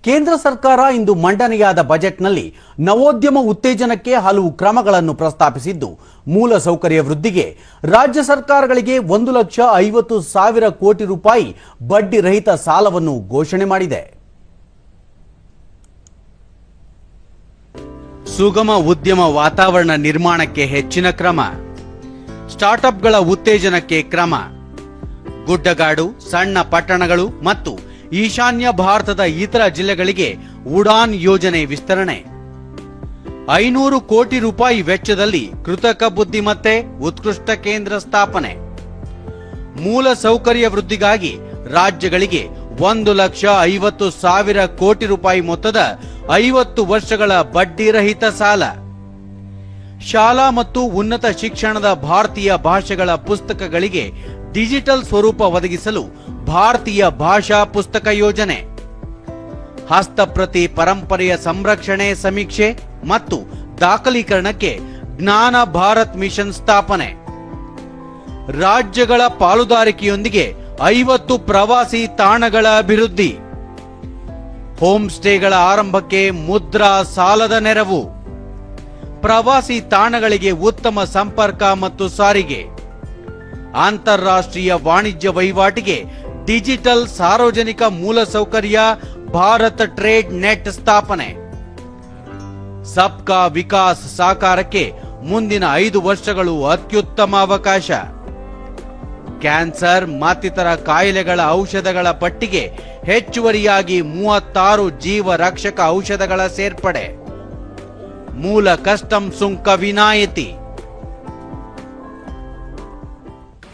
ಕೇಂದ್ರ ಸರ್ಕಾರ ಇಂದು ಮಂಡನೆಯಾದ ಬಜೆಟ್ನಲ್ಲಿ ನವೋದ್ಯಮ ಉತ್ತೇಜನಕ್ಕೆ ಹಲವು ಕ್ರಮಗಳನ್ನು ಪ್ರಸ್ತಾಪಿಸಿದ್ದು, ಮೂಲಸೌಕರ್ಯ ವೃದ್ಧಿಗೆ ರಾಜ್ಯ ಸರ್ಕಾರಗಳಿಗೆ 1,50,000 ಕೋಟಿ ರೂಪಾಯಿ ಬಡ್ಡಿ ರಹಿತ ಸಾಲವನ್ನು ಘೋಷಣೆ ಮಾಡಿದೆ. ಸುಗಮ ಉದ್ಯಮ ವಾತಾವರಣ ನಿರ್ಮಾಣಕ್ಕೆ ಹೆಚ್ಚಿನ ಕ್ರಮ, ಸ್ಟಾರ್ಟ್ಅಪ್ಗಳ ಉತ್ತೇಜನಕ್ಕೆ ಕ್ರಮ, ಗುಡ್ಡಗಾಡು, ಸಣ್ಣ ಪಟ್ಟಣಗಳು ಮತ್ತು ಈಶಾನ್ಯ ಭಾರತದ ಇತರ ಜಿಲ್ಲೆಗಳಿಗೆ ಉಡಾನ್ ಯೋಜನೆ ವಿಸ್ತರಣೆ, 500 ಕೋಟಿ ರೂಪಾಯಿ ವೆಚ್ಚದಲ್ಲಿ ಕೃತಕ ಬುದ್ಧಿಮತ್ತೆ ಉತ್ಕೃಷ್ಟ ಕೇಂದ್ರ ಸ್ಥಾಪನೆ, ಮೂಲ ಸೌಕರ್ಯ ವೃದ್ಧಿಗಾಗಿ ರಾಜ್ಯಗಳಿಗೆ 1,50,000 ಕೋಟಿ ರೂಪಾಯಿ ಮೊತ್ತದ 50 ವರ್ಷಗಳ ಬಡ್ಡಿ ರಹಿತ ಸಾಲ, ಶಾಲಾ ಮತ್ತು ಉನ್ನತ ಶಿಕ್ಷಣದ ಭಾರತೀಯ ಭಾಷೆಗಳ ಪುಸ್ತಕಗಳಿಗೆ ಡಿಜಿಟಲ್ ಸ್ವರೂಪ ಒದಗಿಸಲು ಭಾರತೀಯ ಭಾಷಾ ಪುಸ್ತಕ ಯೋಜನೆ, ಹಸ್ತಪ್ರತಿ ಪರಂಪರೆಯ ಸಂರಕ್ಷಣೆ ಸಮೀಕ್ಷೆ ಮತ್ತು ದಾಖಲೀಕರಣಕ್ಕೆ ಜ್ಞಾನ ಭಾರತ್ ಮಿಷನ್ ಸ್ಥಾಪನೆ, ರಾಜ್ಯಗಳ ಪಾಲುದಾರಿಕೆಯೊಂದಿಗೆ 50 ಪ್ರವಾಸಿ ತಾಣಗಳ ಅಭಿವೃದ್ಧಿ, ಹೋಮ್ ಸ್ಟೇಗಳ ಆರಂಭಕ್ಕೆ ಮುದ್ರಾ ಸಾಲದ ನೆರವು, ಪ್ರವಾಸಿ ತಾಣಗಳಿಗೆ ಉತ್ತಮ ಸಂಪರ್ಕ ಮತ್ತು ಸಾರಿಗೆ, ಅಂತಾರಾಷ್ಟ್ರೀಯ ವಾಣಿಜ್ಯ ವಹಿವಾಟಿಗೆ ಡಿಜಿಟಲ್ ಸಾರ್ವಜನಿಕ ಮೂಲಸೌಕರ್ಯ ಭಾರತ್ ಟ್ರೇಡ್ ನೆಟ್ ಸ್ಥಾಪನೆ, ಸಬ್ಕಾ ವಿಕಾಸ್ ಸಾಕಾರಕ್ಕೆ ಮುಂದಿನ 5 ವರ್ಷಗಳು ಅತ್ಯುತ್ತಮ ಅವಕಾಶ, ಕ್ಯಾನ್ಸರ್ ಮತ್ತಿತರ ಕಾಯಿಲೆಗಳ ಔಷಧಗಳ ಪಟ್ಟಿಗೆ ಹೆಚ್ಚುವರಿಯಾಗಿ 36 ಜೀವ ರಕ್ಷಕ ಔಷಧಗಳ ಸೇರ್ಪಡೆ, ಮೂಲ ಕಸ್ಟಮ್ ಸುಂಕ ವಿನಾಯಿತಿ.